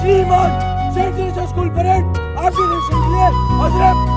श्रीमान Saint Teresa school parade आपके दर्शन के लिए हजरत।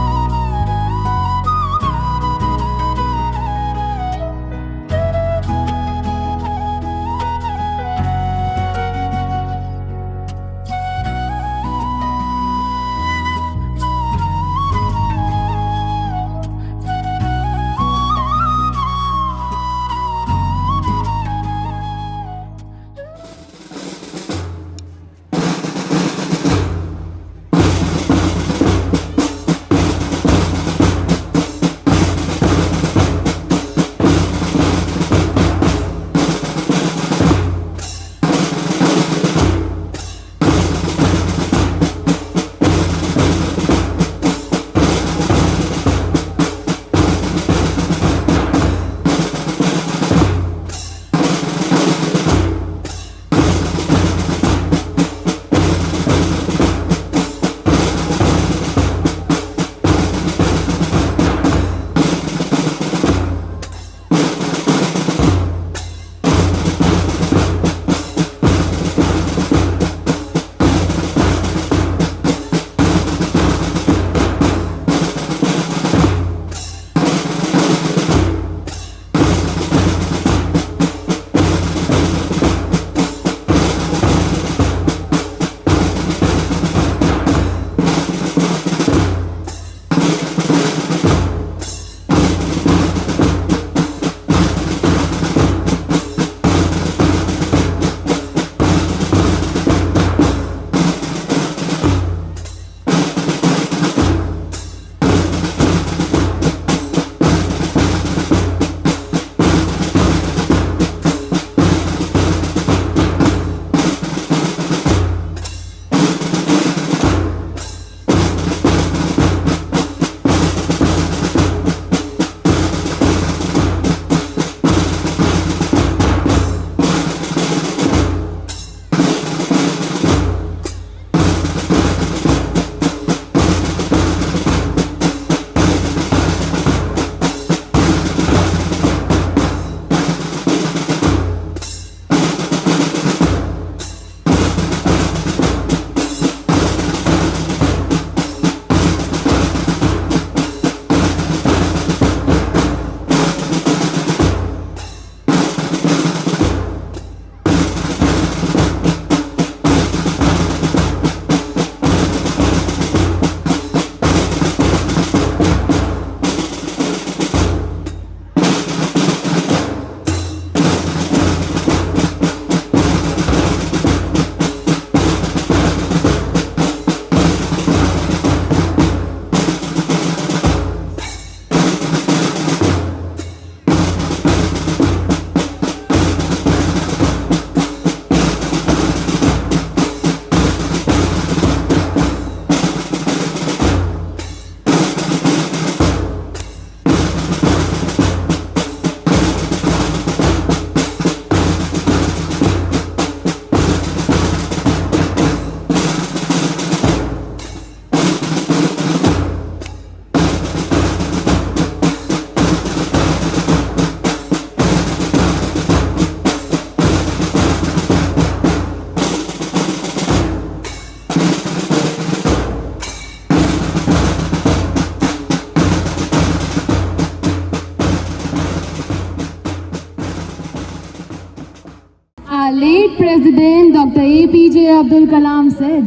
Late President Dr. APJ Abdul Kalam said,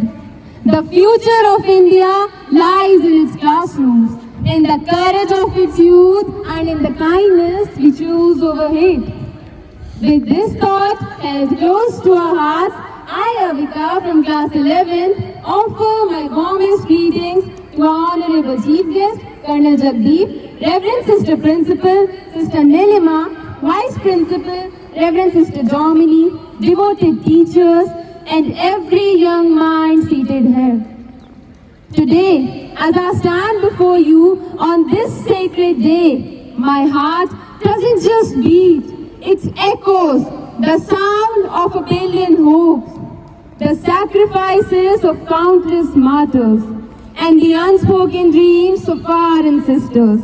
"The future of India lies in its classrooms, in the courage of its youth and in the kindness we choose over hate." With this thought held close to our hearts, I, Avika from class 11, offer my warmest greetings to our Honorable Chief Guest, Colonel Jagdeep, Reverend Sister Principal, Sister Nilima, Vice Principal, Reverend Sister Domini, devoted teachers, and every young mind seated here. Today, as I stand before you on this sacred day, my heart doesn't just beat, it echoes the sound of a billion hopes, the sacrifices of countless martyrs, and the unspoken dreams of our ancestors.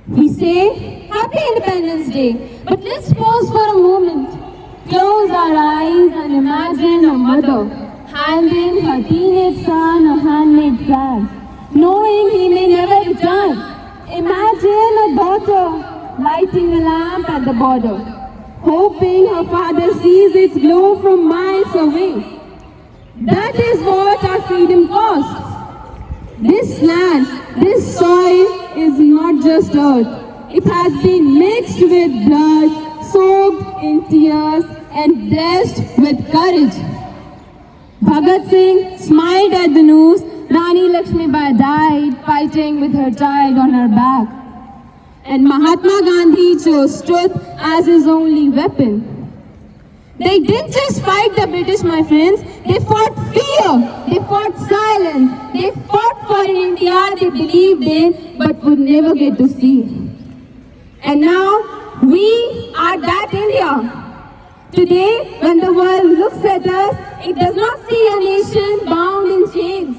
We say, Happy Independence Day, but let's pause for a moment, close our eyes and imagine a mother handing her teenage son a handmade flag, knowing he may never return. Imagine a daughter lighting a lamp at the border, hoping her father sees its glow from miles away. That is what our freedom cost. This land, this soil is not just earth. It has been mixed with blood, soaked in tears, and blessed with courage. Bhagat Singh smiled at the news Rani Lakshmibai died fighting with her child on her back. And Mahatma Gandhi chose truth as his only weapon. They didn't just fight the British, my friends. They fought fear. They fought silence. They fought for an India they believed in but would never get to see. And now, we are that India. Today, when the world looks at us, it does not see a nation bound in chains,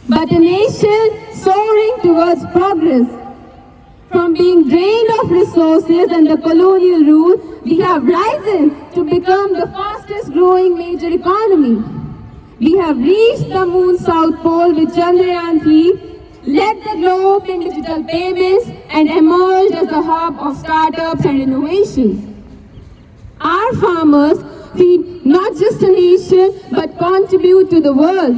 but a nation soaring towards progress. From being drained of resources under colonial rule, we have risen to become the fastest growing major economy. We have reached the moon's south pole with Chandrayaan 3, led the globe in digital payments, and emerged as a hub of startups and innovations. Our farmers feed not just a nation, but contribute to the world.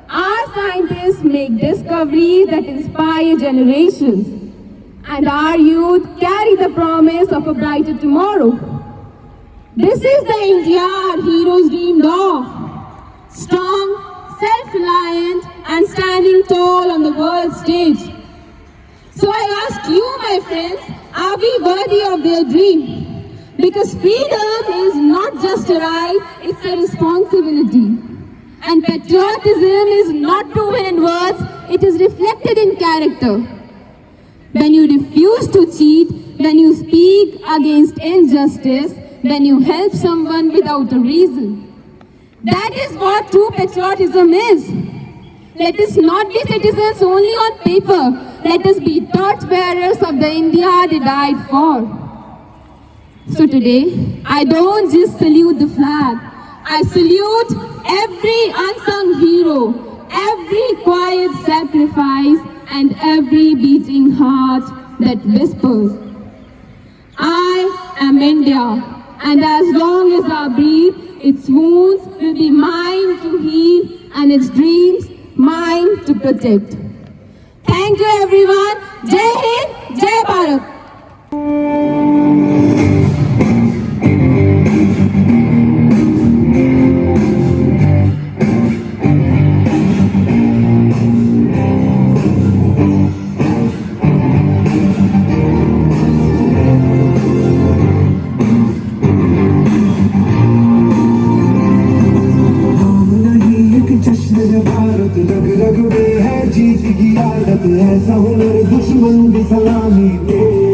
Our scientists make discoveries that inspire generations. And our youth carry the promise of a brighter tomorrow. This is the India our heroes dreamed of. Strong, self-reliant, and standing tall on the world stage. So I ask you, my friends, are we worthy of their dream? Because freedom is not just a right, it's a responsibility. And patriotism is not proven in words, it is reflected in character. When you refuse to cheat, when you speak against injustice, when you help someone without a reason. That is what true patriotism is. Let us not be citizens only on paper. Let us be torchbearers of the India they died for. So today, I don't just salute the flag. I salute every unsung hero, every quiet sacrifice, and every beating heart that whispers, I am India. And as long as I breathe, its wounds will be mine to heal and its dreams mine to protect. Thank you everyone. Jai Hind, Jai Bharat. रग रग में है जीत की आदत, ऐसा हुनर दुश्मन भी सलामी दे।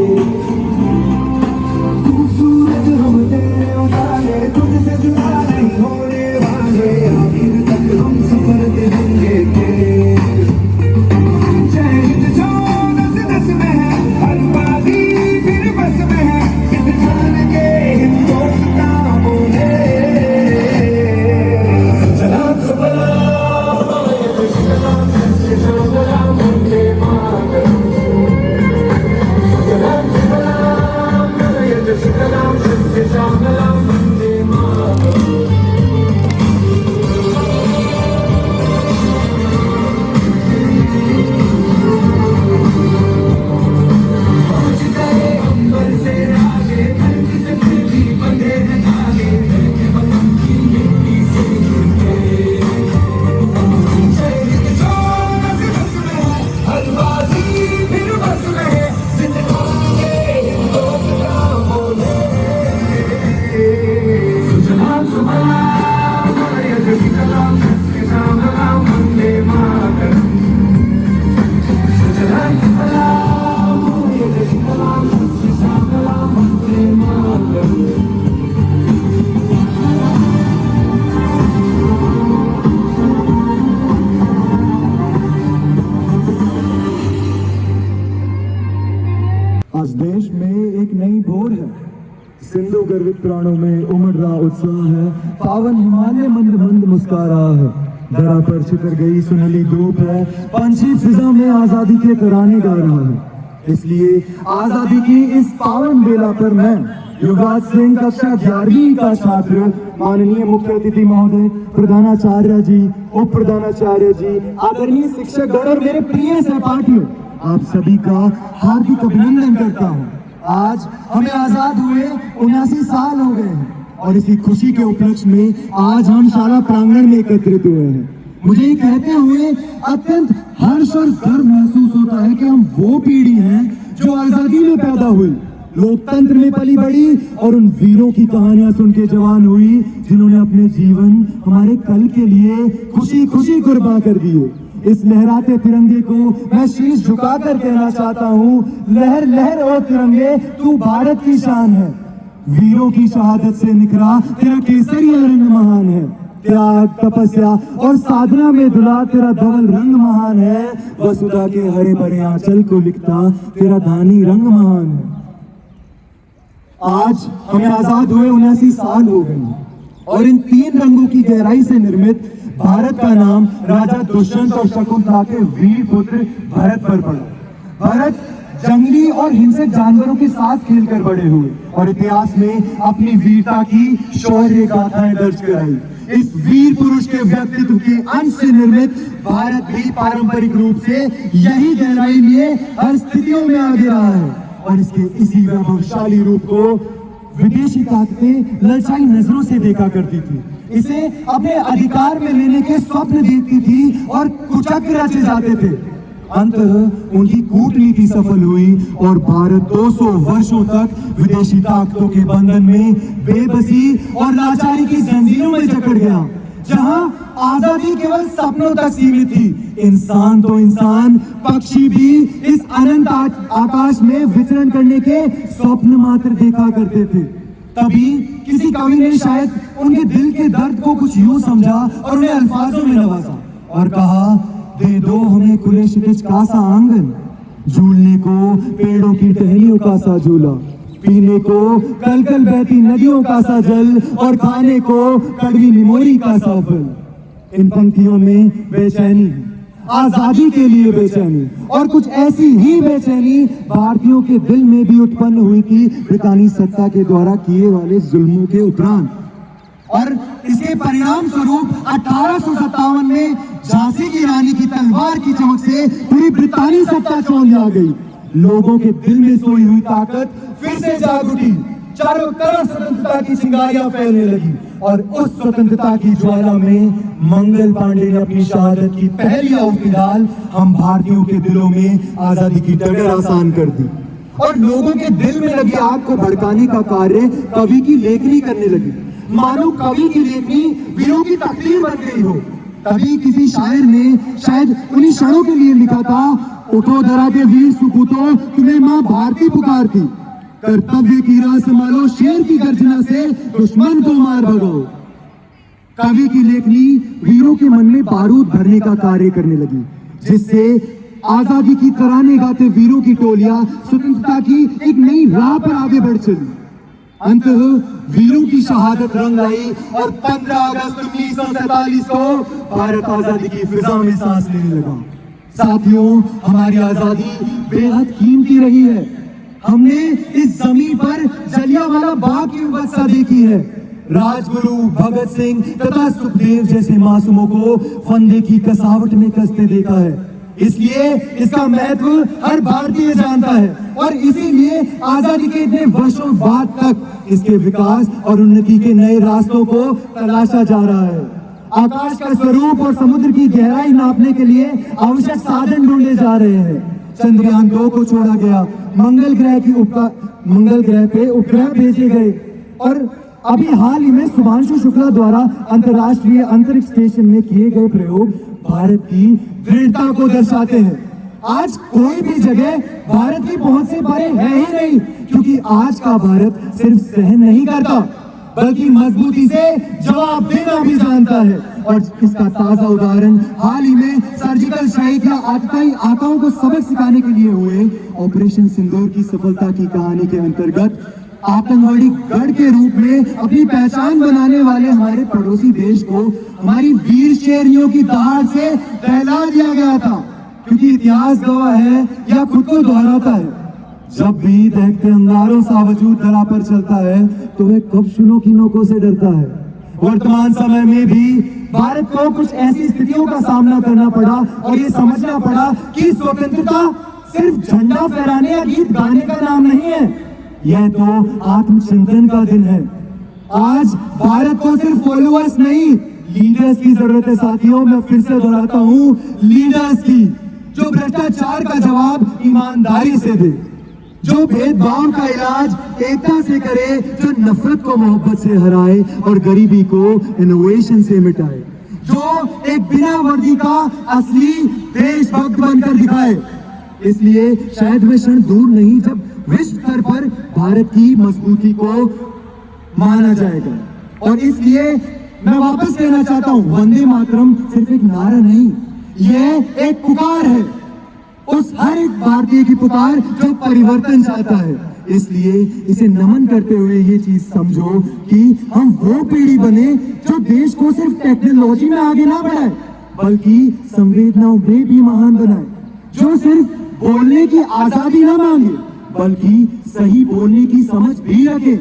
सिंधु गर्वित प्राणों में उमड़ रहा उत्साह है, पावन हिमालय मंद मंद मुस्कुरा रहा है। धरा पर छितर गई सुनहली धूप है, पंछी फिजा में आजादी के तराने गा रहा है। इसलिए आजादी की इस पावन बेला पर मैं युवराज सिंह कक्षा 11वीं का छात्र माननीय मुख्य अतिथि महोदय, प्रधानाचार्य जी, उप प्रधानाचार्य जी, आदरणीय शिक्षक गण और मेरे प्रिय सहपाठियों, आप सभी का हार्दिक अभिनंदन करता हूँ। आज हमें आजाद हुए 79 साल हो गए हैं और इसी खुशी के उपलक्ष्य में आज हम शाला प्रांगण में एकत्रित हुए हैं। मुझे ये कहते हुए अत्यंत हर्ष और गर्व महसूस होता है कि हम वो पीढ़ी हैं जो आजादी में पैदा हुई, लोकतंत्र में पली बड़ी और उन वीरों की कहानियां सुन के जवान हुई जिन्होंने अपने जीवन हमारे कल के लिए खुशी खुशी कुर्बान कर दिए। इस लहराते तिरंगे को मैं शीश झुकाकर कहना चाहता हूँ, लहर लहर और तिरंगे तू भारत की शान है। वीरों की शहादत से निखरा तेरा केसरिया रंग महान है। त्याग, तपस्या और साधना में धुला तेरा धवल रंग महान है। वसुधा के हरे भरे आंचल को लिखता तेरा धानी रंग महान है। आज हमें आजाद हुए 79 साल हो गए और इन 3 रंगों की गहराई से निर्मित भारत का नाम राजा दुष्यंत और शकुंतला के वीर पुत्र भरत पर पड़ा। भरत जंगली और हिंसक जानवरों के साथ खेलकर बड़े हुए और इतिहास में अपनी वीरता की शौर्य गाथाएं दर्ज कराई। इस वीर पुरुष के व्यक्तित्व के अंश से निर्मित भारत भी पारंपरिक रूप से यही गहराई लिए हर स्थितियों में आगे रहा है और इसके इसी वैभवशाली रूप को विदेशी ताकतें ललचाई नजरों से देखा करती थी। इसे अपने अधिकार में लेने के स्वप्न देखती थी और कुचक्र रचे जाते थे। अंततः उनकी कूटनीति सफल हुई और भारत 200 वर्षों तक विदेशी ताकतों के बंधन में बेबसी और लाचारी की जंजीरों में जकड़ गया। जहां आजादी केवल सपनों तक सीमित थी, इंसान तो इंसान, पक्षी भी इस अनंत आकाश में विचरण करने के स्वप्न मात्र देखा करते थे। तभी किसी कवि ने शायद उनके दिल के दर्द को कुछ यूं समझा और उन्हें अल्फाजों में नवाजा और कहा, दे दो हमें खुले क्षितिज का सा आंगन, झूलने को पेड़ों की टहनियों का सा झूला, पीने को कल कल बहती नदियों का सा जल और खाने को कड़वी निमोरी का सा फल। इन पंक्तियों में बेचैनी, आजादी के लिए बेचैनी और कुछ ऐसी ही बेचैनी भारतीयों के दिल में भी उत्पन्न हुई थी ब्रितानी सत्ता के द्वारा किए वाले जुल्मों के उपरांत। और इसके परिणाम स्वरूप 1857 में झांसी की रानी की तलवार की चमक से पूरी ब्रितानी सत्ता चौंधिया गई। लोगों के दिल में सोई हुई ताकत फिर से जाग उठी। चारों तरफ स्वतंत्रता की चिंगारियां फैलने लगी और उस स्वतंत्रता की ज्वाला में मंगल पांडे ने अपनी शहादत की पहली आहुति डाल हम भारतीयों के दिलों में आजादी की डगर आसान कर दी और लोगों के दिल में लगी आग को भड़काने का कार्य कवि की लेखनी करने लगी। मानो कवि की लेखनी वीरों की तकदीर बन गई हो। तभी किसी शायर ने शायद उन्हीं क्षणों के लिए लिखा था, उठो धरा के वीर सुपूतो, तुम्हें मां भारती पुकारती, कर्तव्य की राह संभालो, शेर की गर्जना से दुश्मन को मार भगाओ। कवि की लेखनी वीरों के मन में बारूद भरने का कार्य करने लगी, जिससे आजादी की तराने गाते वीरों की टोलियां स्वतंत्रता की एक नई राह पर आगे बढ़ चली। अंततः वीरों की शहादत रंग लाई और 15 अगस्त 1947 को भारत आजादी की फिजा में सांस लेने लगा। साथियों, हमारी आजादी बेहद कीमती रही है। हमने इस जमीन पर जलियांवाला बाग की विवस्था देखी है। राजगुरु भगत सिंह तथा सुखदेव जैसे मासूमों को फंदे की कसावट में कसते देखा है। इसलिए इसका महत्व हर भारतीय जानता है और इसीलिए आजादी के इतने वर्षों बाद तक इसके विकास और उन्नति के नए रास्तों को तलाशा जा रहा है। आकाश का स्वरूप और समुद्र की गहराई नापने के लिए आवश्यक साधन ढूंढे जा रहे हैं। चंद्रयान 2 को छोड़ा गया, मंगल ग्रह पे उपग्रह भेजे गए और अभी हाल ही में शुभांशु शुक्ला द्वारा अंतर्राष्ट्रीय अंतरिक्ष स्टेशन में किए गए प्रयोग भारत की दृढ़ता को दर्शाते हैं। आज कोई भी जगह भारत की पहुंच से परे है ही नहीं, क्योंकि आज का भारत सिर्फ सहन नहीं करता बल्कि मजबूती से जवाब देना भी जानता है। और इसका ताजा उदाहरण हाल ही में सर्जिकल स्ट्राइक या आतताई आकाओं को सबक सिखाने के लिए हुए ऑपरेशन सिंदूर की सफलता की कहानी के अंतर्गत आतंकवादी गढ़ के रूप में अपनी पहचान बनाने वाले हमारे पड़ोसी देश को हमारी वीर शेरियों की दहाड़ से दहला दिया गया था, क्योंकि इतिहास गवाह है या खुद को दोहराता है, जब भी देखते अंगारों सा वजूद धरा पर चलता है तो वह कब्शुलों की नोकों से डरता है। वर्तमान समय में भी भारत को कुछ ऐसी स्थितियों का सामना करना पड़ा और ये समझना पड़ा कि स्वतंत्रता सिर्फ झंडा फहराने या गीत गाने का नाम नहीं है, यह तो आत्मचिंतन का दिन है। आज भारत को सिर्फ फॉलोअर्स नहीं, लीडर्स की जरूरत है साथियों। मैं फिर से दोहराता हूं, लीडर्स की, जो भ्रष्टाचार का जवाब ईमानदारी से दे, जो भेदभाव का इलाज एकता से करे, जो नफरत को मोहब्बत से हराए और गरीबी को इनोवेशन से मिटाए, जो एक बिना वर्दी का असली देशभक्त बनकर दिखाए। इसलिए शायद वे क्षण दूर नहीं जब विश्व स्तर पर भारत की मजबूती को माना जाएगा। और इसलिए मैं वापस कहना चाहता हूं, वंदे मातरम सिर्फ एक नारा नहीं, यह एक पुकार है, उस हर एक भारतीय की पुकार जो परिवर्तन चाहता है। इसलिए इसे नमन करते हुए ये चीज समझो कि हम वो पीढ़ी बने जो देश को सिर्फ टेक्नोलॉजी में आगे ना बढ़ाए, बल्कि संवेदनाओं में भी महान बनाए, जो सिर्फ बोलने की आजादी ना मांगे, बल्कि सही बोलने की समझ भी रखे।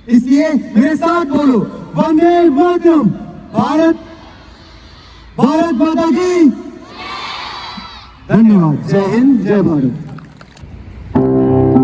इसलिए मेरे साथ बोलो, वंदे मातरम। भारत भारत माता की धन्यवाद। जय हिंद, जय भारत। Thank you.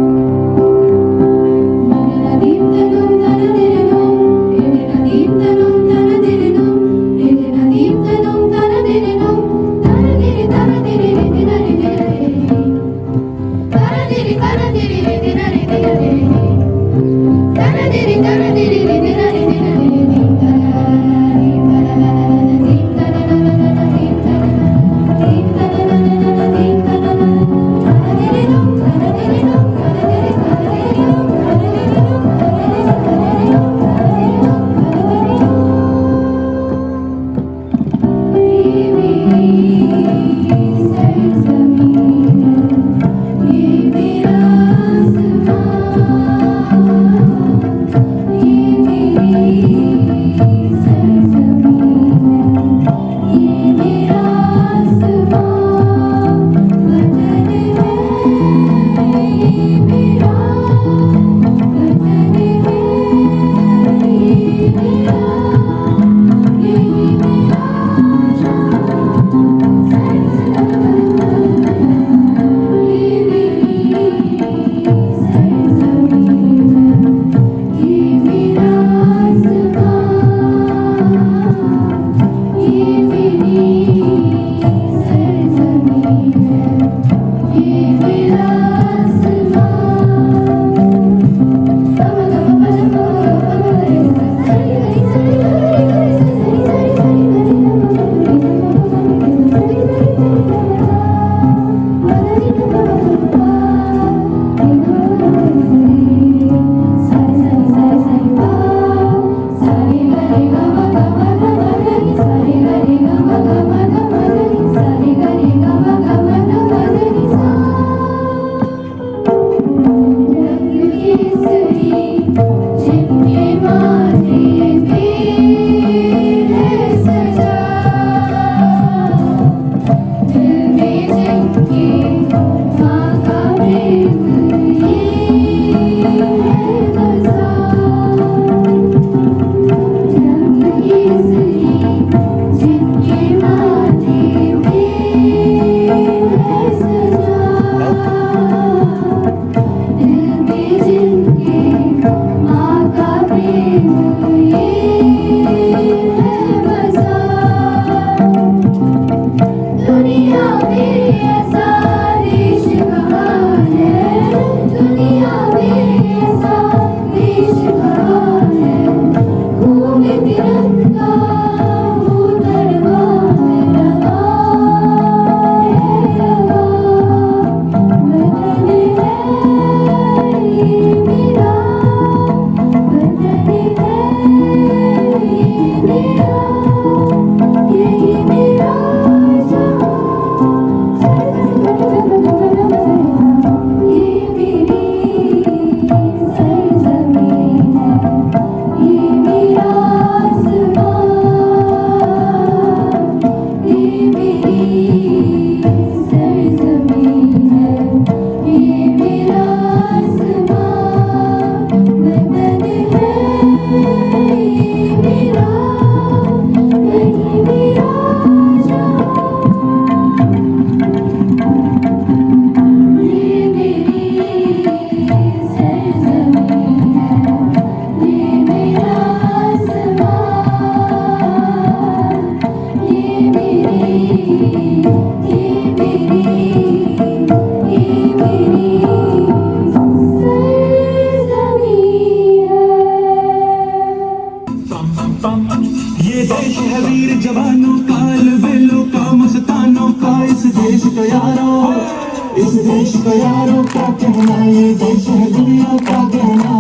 तो यारों क्या कहना, ये देश है दुनिया का कहना।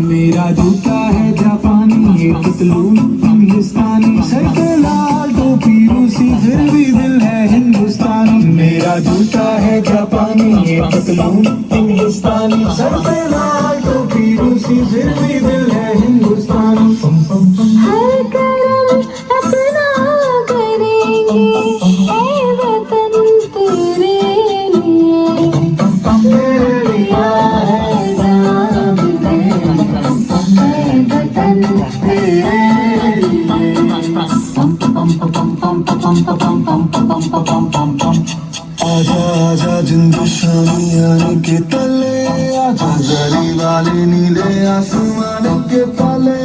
मेरा जूता है जापानी, ये पतलून हिंदुस्तानी, सर पे लाल टोपी रूसी, फिर भी दिल है हिंदुस्तानी। मेरा जूता है जापानी, ये पतलून हिंदुस्तानी, सर पे लाल टोपी रूसी, फिर भी दिल है हिंदुस्तानी। हर करम अपना करेंगे ऐ वतन तेरे लिए, मेरे लिया है जान देना, ऐ वतन तेरे आजा आजा जिंदशानी आने के तले, आजा गरी वाले नीले आसमान के पाले।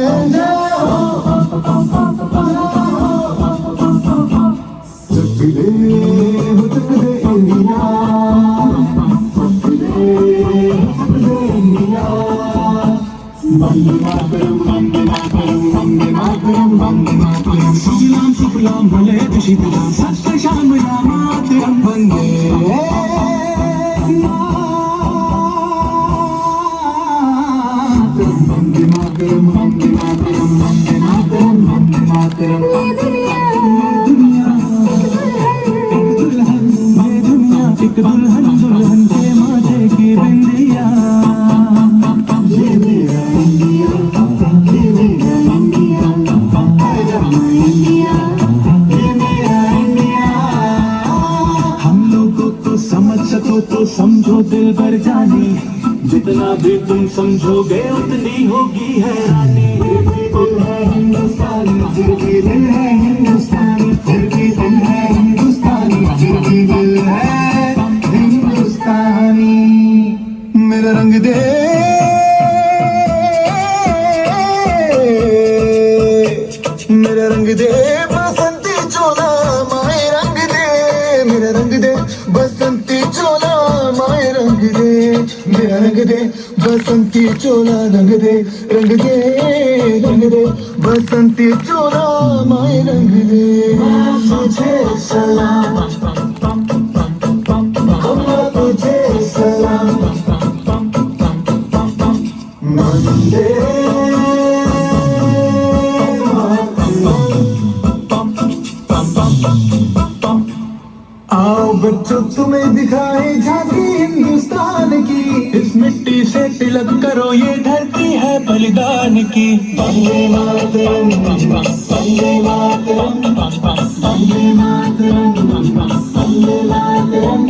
जब भी ले हो तक दे इंडिया, जब भी ले हो तक दे इंडिया। वंदे मातरम, वंदे मातरम, वंदे मातरम, वंदे मातरम। सुजलाम सुफलाम भले शीतलाम, सत्य श्यामलाम मातरम। वंदे वंदे मातरम, वंदे मातरम, वंदे मातरम, वंदे मातरम। ये दुनिया एक दुल्हन, दुल्हन के माथे की बिंदिया। ये मेरा इंडिया, ये मेरा इंडिया, इंडिया, ये मेरा इंडिया। हम लोगों को समझ सको तो समझो दिल भर जानी, जितना भी तुम समझोगे उतनी होगी हैरानी। फिर भी दिल है हिंदुस्तानी, फिर भी दिल है हिंदुस्तानी, फिर भी दिल है हिंदुस्तानी, फिर भी दिल है हिंदुस्तानी। मेरा रंग दे, मेरा रंग दे बसंती चोला, माए रंग दे, मेरा रंग दे बसंती चोला, माए रंग दे, मेरा रंग दे बसंती चोला, रंग दे, रंग दे, रंग दे बसंती चोला, माए रंग दे। तुझे सलाम, अम्मा तुझे सलाम, वंदे आओ बच्चों तुम्हें दिखाए झांकी हिंदुस्तान की, इस मिट्टी से तिलक करो ये धरती है बलिदान की। वंदे मातरम, वंदे मातरम, वंदे मातरम, वंदे मातरम।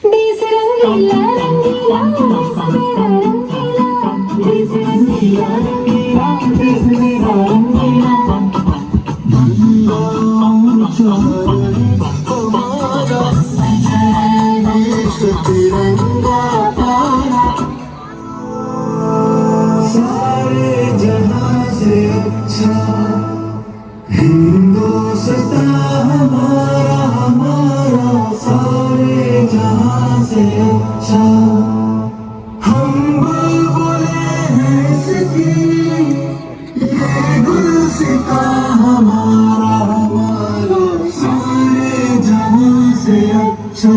देश रंगीला रंगीला देश मेरा रंगीला, देश रंगीला रंगीला देश मेरा रंगीला। सारे जहां से अच्छा हिंदुस्तान हमारा, हमारा सारे जहां से अच्छा। हम बुलबुले हैं इसकी, ये गुलसिता हमारा, हमारा सारे जहां से अच्छा।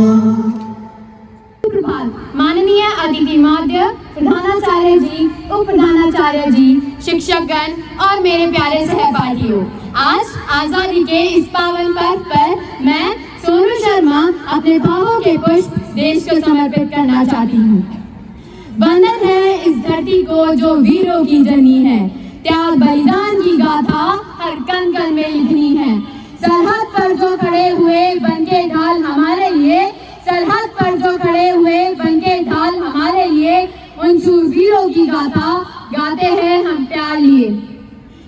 माननीय अतिथि माध्य प्रधानाचार्य जी, उप प्रधानाचार्य जी, शिक्षकगण और मेरे प्यारे सहपाठियों, आज आजादी के इस पावन पर्व पर मैं सोनू शर्मा अपने भावों के पुष्प देश को समर्पित करना चाहती हूँ। वंदन है इस धरती को जो वीरों की जनी है, त्याग बलिदान की गाथा हर कण कण में लिखनी है। सरहद पर जो खड़े हुए बनके ढाल हमारे लिए, सरहद पर जो खड़े हुए बनके ढाल हमारे लिए, उन शूरवीरों की गाथा गाते हैं हम प्यार लिए।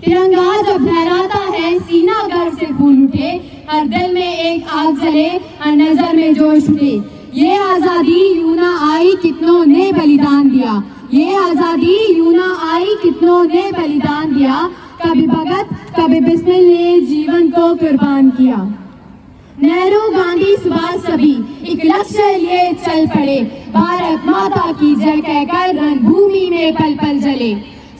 तिरंगा जब लहराता है सीना गर्व से फूल उठे, हर दिल में एक आग जले, हर नजर में जोश उठे। ये आजादी यूं ना आई कितनों ने बलिदान दिया, ये आजादी यूं ना आई कितनों ने बलिदान दिया। कभी भगत कभी बिस्मिल ने जीवन को कुर्बान किया। नेहरू, गांधी, सुभाष सभी एक लक्ष्य लिए चल पड़े। भारत माता की जय कहकर रणभूमि में पल पल जले।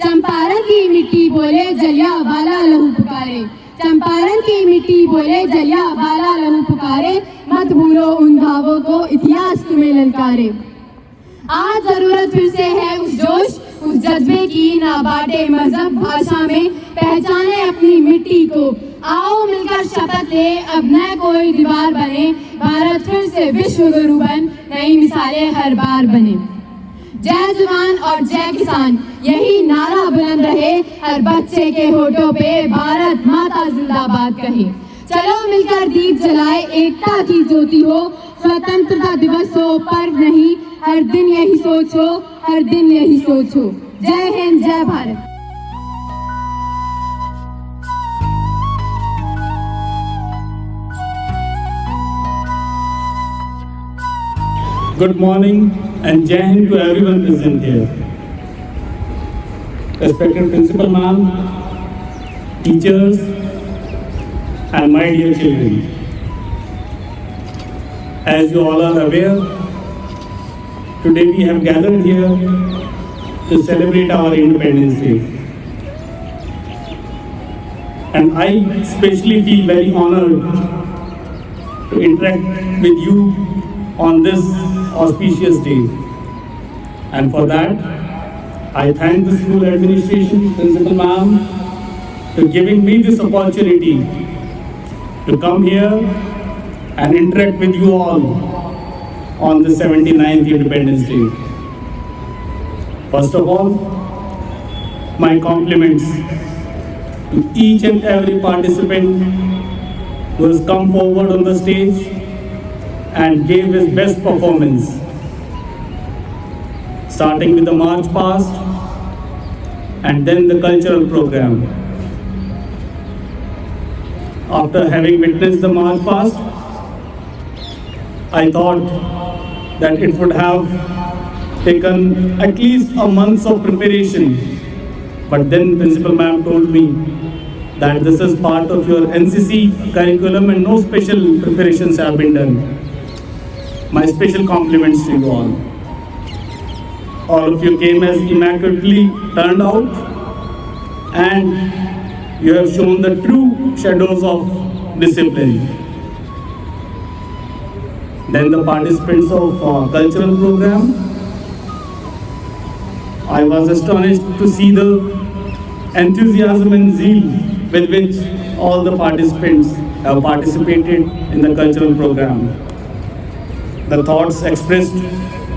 चंपारण की मिट्टी बोले जलियांवाला लहू पुकारे। चंपारण की मिट्टी बोले जलियांवाला लहू पुकारे। मत भूलो उन घावों को, इतिहास तुम्हें ललकारे। आज जरूरत फिर से है उस जोश, उस जज्बे की, ना बांटे मजहब भाषा में, पहचाने अपनी मिट्टी को। आओ मिलकर शपथ ले, अब न कोई दीवार बने। भारत फिर से विश्व गुरु बन, नई मिसालें हर बार बने। जय जवान और जय किसान, यही नारा बुलंद रहे। हर बच्चे के होठों पे भारत माता जिंदाबाद कहे। चलो मिलकर दीप जलाए, एकता की ज्योति हो। स्वतंत्रता दिवस हो पर्व नहीं, हर दिन यही सोचो, हर दिन यही सोचो। जय हिंद, जय Bharat. Good morning and Jai Hind to everyone present here. Respected Principal Ma'am, teachers and my dear children. As you all are aware, today we have gathered here to celebrate our Independence Day. And I especially feel very honored to interact with you on this auspicious day. And for that, I thank the school administration, Principal Ma'am, for giving me this opportunity to come here and interact with you all on the 79th Independence Day. First of all, my compliments to each and every participant who has come forward on the stage and gave his best performance. Starting with the march past and then the cultural program. After having witnessed the march past, I thought that it would have taken at least a month of preparation. But then Principal Ma'am told me that this is part of your NCC curriculum and no special preparations have been done. My special compliments to you all. All of you came as immaculately turned out and you have shown the true shadows of discipline. Then the participants of cultural program. I was astonished to see the enthusiasm and zeal with which all the participants have participated in the cultural program. The thoughts expressed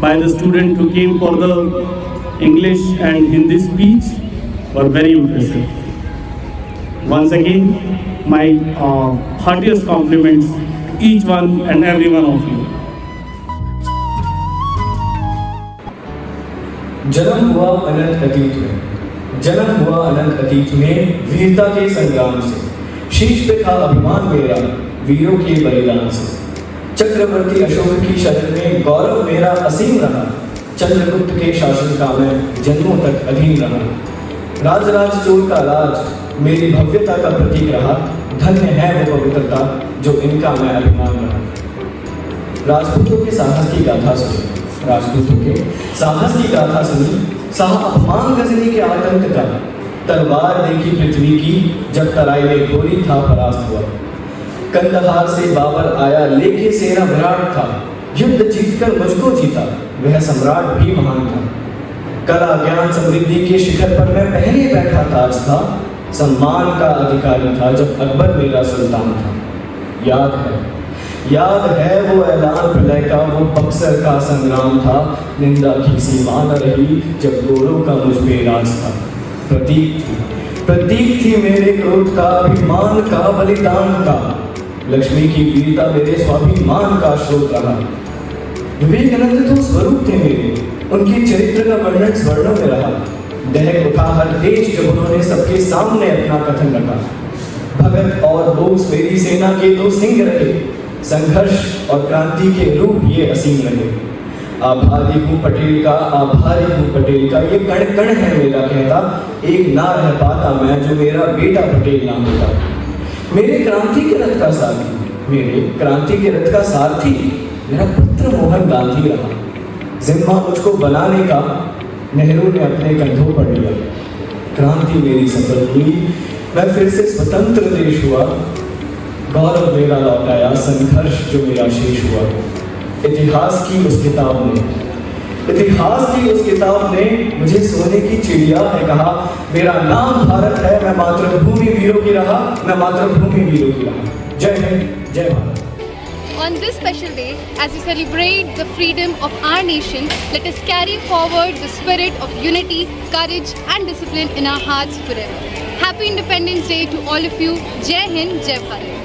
by the student who came for the English and Hindi speech were very impressive. Once again, my heartiest compliments to each one and every one of you. जन्म हुआ अनंत अतीत में, जन्म हुआ अनंत अतीत में वीरता के संग्राम से। शीश पे था अभिमान मेरा वीरों के बलिदान से। चक्रवर्ती अशोक की शरण में गौरव मेरा असीम रहा। चंद्रगुप्त के शासन का मैं जन्मों तक अधीन रहा। राजराज चोर का राज मेरी भव्यता का प्रतीक रहा। धन्य है वो पवित्रता जो इनका मैं अभिमान रहा। राजपूतों के साहस की गाथा सुनी, राजपूतों के साहस की गाथा सुनी। सहा अपमान गजनी के आतंक का, तलवार देखी पृथ्वी की जब तराई में घोरी था परास्त हुआ। कंदहार से बाबर आया लेके सेना विराट था। युद्ध जीतकर मुझको जीता वह सम्राट भी महान था। कला ज्ञान समृद्धि के शिखर पर मैं पहले बैठा ताज था। सम्मान का अधिकारी था जब अकबर मेरा सुल्तान था। याद है वो ऐलान प्रलय का, वो बक्सर का संग्राम था। निंदा की सीमा न रही जब गोरों का मुझ पे राज था। प्रतीक थी मेरे क्रोध का, अभिमान का, बलिदान का। लक्ष्मी की वीरता मेरे स्वाभिमान का स्रोत रहा। विवेकानंद तो स्वरूप थे मेरे, उनके चरित्र का वर्णन स्वर्णों में रहा। दहक उठा हर देश जब उन्होंने सबके सामने अपना कथन रखा। भगत और बोस मेरी सेना के दो सिंह रहे। संघर्ष और क्रांति के रूप ये असीम रहे। आभारी हूँ पटेल का, ये कण कण है मेरा कहता। एक ना रह पाता मैं जो मेरा बेटा पटेल ना होता। मेरे क्रांति के रथ का साथी मेरे क्रांति के रथ का सारथी मेरा पुत्र मोहन गांधी रहा। जिम्मा मुझको बनाने का नेहरू ने अपने कंधों पर लिया। क्रांति मेरी सफल हुई, मैं फिर से स्वतंत्र देश हुआ। गौरव मेरा लौट आया, संघर्ष जो मेरा शेष हुआ। इतिहास की उस किताब ने मुझे सोने की चिड़िया है कहा। मेरा नाम भारत है, मैं मातृभूमि वीरों की रहा, मैं मातृभूमि वीरों की रहा। जय हिंद, जय Bharat. On this special day, as we celebrate the freedom of our nation, let us carry forward the spirit of unity, courage and discipline in our hearts forever. Happy Independence Day to all of you. Jai Hind, Jai Bharat.